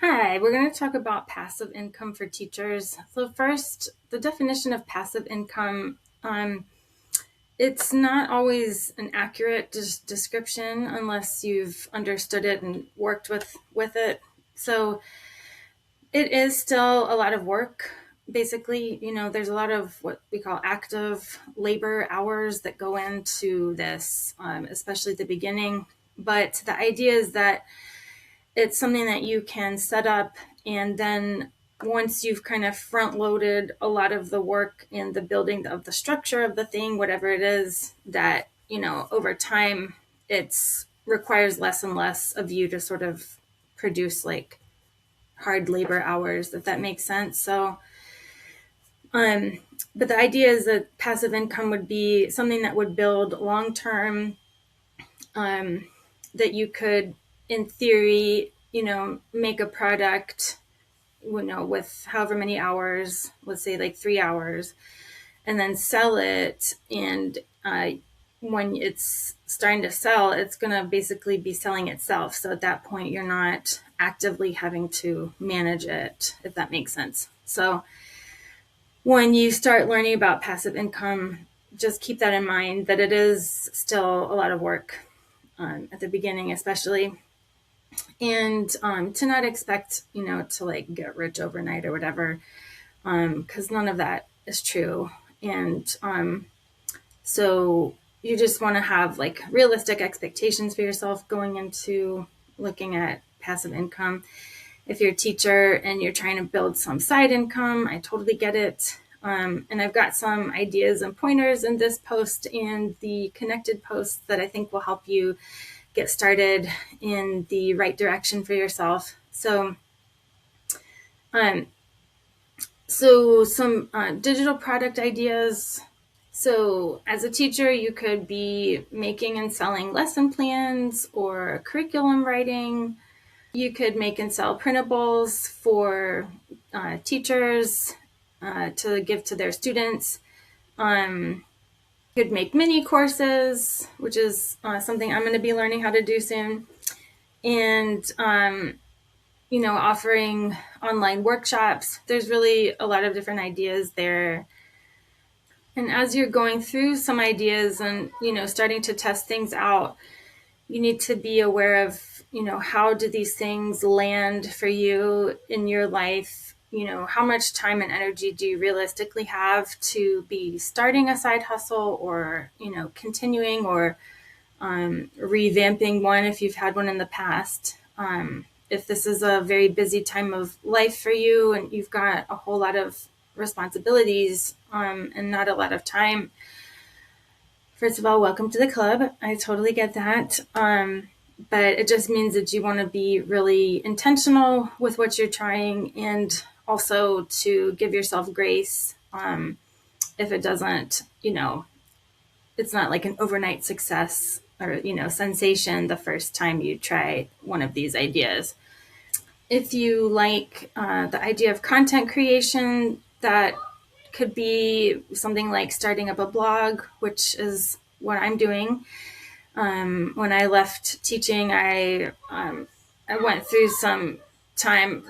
Hi, we're going to talk about passive income for teachers. So, first, the definition of passive income. It's not always an accurate description unless you've understood it and worked with it. So, it is still a lot of work. Basically, there's a lot of what we call active labor hours that go into this, especially at the beginning. But the idea is that it's something that you can set up, and then once you've kind of front loaded a lot of the work in the building of the structure of the thing, whatever it is, that over time it's requires less and less of you to sort of produce like hard labor hours, if that makes sense. So um but the idea is that passive income would be something that would build long term, um, that you could, in theory, make a product, with however many hours, let's say like 3 hours, and then sell it. And when it's starting to sell, it's going to basically be selling itself. So at that point, you're not actively having to manage it, if that makes sense. So when you start learning about passive income, just keep that in mind, that it is still a lot of work, at the beginning, especially. And to not expect, to like get rich overnight or whatever, because none of that is true. And so you just want to have like realistic expectations for yourself going into looking at passive income. If you're a teacher and you're trying to build some side income, I totally get it. And I've got some ideas and pointers in this post and the connected posts that I think will help you get started in the right direction for yourself. Um, so some digital product ideas. So as a teacher, you could be making and selling lesson plans or curriculum writing. You could make and sell printables for teachers to give to their students. You could make mini courses, which is something I'm going to be learning how to do soon. And offering online workshops. There's really a lot of different ideas there. And as you're going through some ideas and, starting to test things out, you need to be aware of, how do these things land for you in your life? How much time and energy do you realistically have to be starting a side hustle, or, continuing, or revamping one if you've had one in the past. If this is a very busy time of life for you and you've got a whole lot of responsibilities, and not a lot of time, first of all, welcome to the club. I totally get that. But it just means that you want to be really intentional with what you're trying, and also to give yourself grace, if it doesn't, it's not like an overnight success or, sensation the first time you try one of these ideas. If you like the idea of content creation, that could be something like starting up a blog, which is what I'm doing. When I left teaching, I went through some time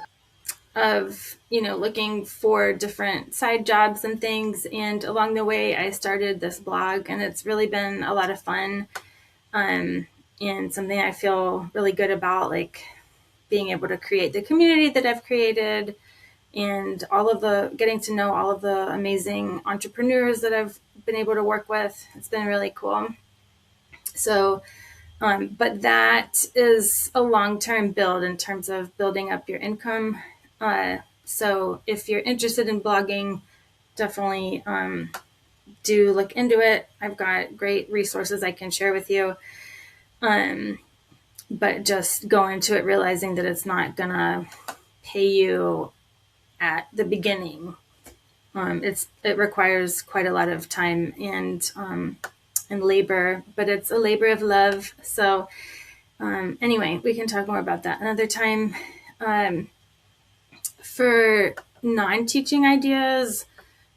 of, looking for different side jobs and things. And along the way, I started this blog, and it's really been a lot of fun, and something I feel really good about, like being able to create the community that I've created, and getting to know all of the amazing entrepreneurs that I've been able to work with. It's been really cool. So, but that is a long-term build in terms of building up your income. So if you're interested in blogging, definitely do look into it. I've got great resources I can share with you. But just go into it realizing that it's not gonna pay you at the beginning. It requires quite a lot of time and labor, but it's a labor of love. So anyway, we can talk more about that another time. For non-teaching ideas,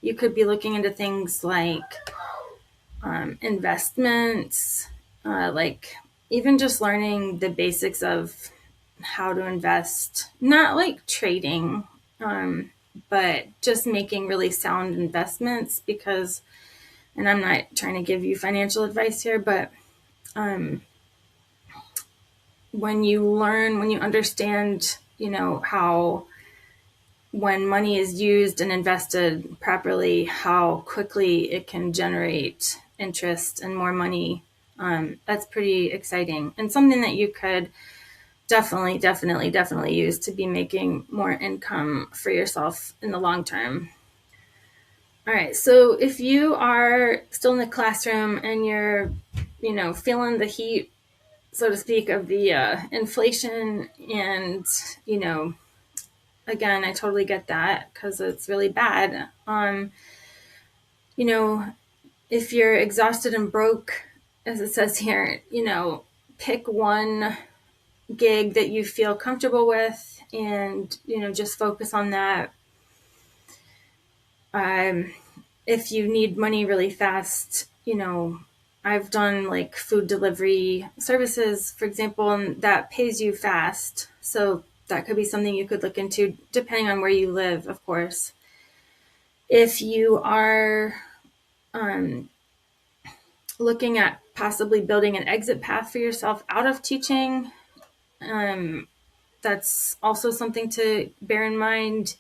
you could be looking into things like investments, like even just learning the basics of how to invest, not like trading, but just making really sound investments because, and I'm not trying to give you financial advice here, but when you understand, how when money is used and invested properly, how quickly it can generate interest and more money, that's pretty exciting and something that you could definitely use to be making more income for yourself in the long term. All right. So if you are still in the classroom and you're, feeling the heat, so to speak, of the inflation and, you know, again, I totally get that because it's really bad. You know, if you're exhausted and broke, as it says here, pick one gig that you feel comfortable with and, just focus on that. Um, if you need money really fast, I've done like food delivery services, for example, and that pays you fast. So that could be something you could look into depending on where you live, of course. If you are um, looking at possibly building an exit path for yourself out of teaching, um, that's also something to bear in mind.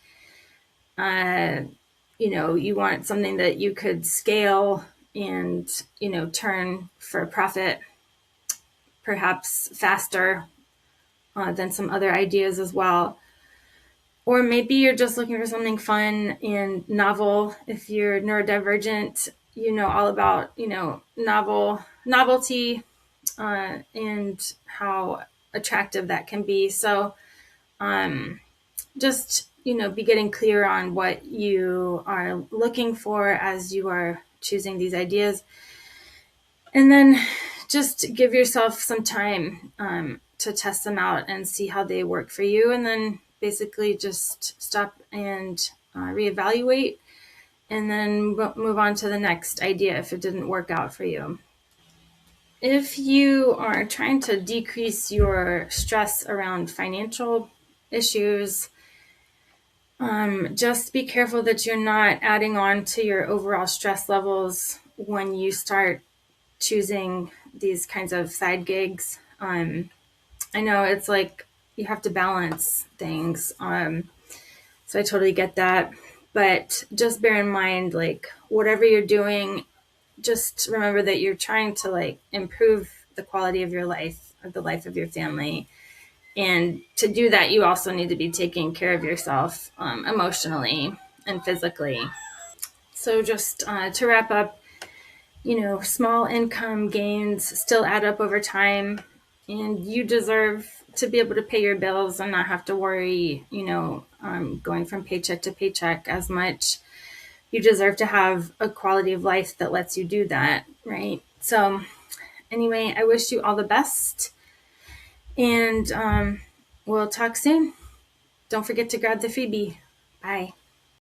Uh, you want something that you could scale and, turn for a profit perhaps faster than some other ideas as well. Or maybe you're just looking for something fun and novel. If you're neurodivergent, you know all about, novelty and how attractive that can be. So just, be getting clear on what you are looking for as you are choosing these ideas. And then just give yourself some time to test them out and see how they work for you. And then basically just stop and reevaluate and then move on to the next idea if it didn't work out for you. If you are trying to decrease your stress around financial issues, just be careful that you're not adding on to your overall stress levels when you start choosing these kinds of side gigs. I know it's like you have to balance things. So I totally get that. But just bear in mind, like, whatever you're doing, just remember that you're trying to like improve the quality of your life or the life of your family. And to do that, you also need to be taking care of yourself emotionally and physically. So just to wrap up, small income gains still add up over time, and you deserve to be able to pay your bills and not have to worry, going from paycheck to paycheck as much. You deserve to have a quality of life that lets you do that, right? So, anyway, I wish you all the best, and we'll talk soon. Don't forget to grab the freebie. Bye.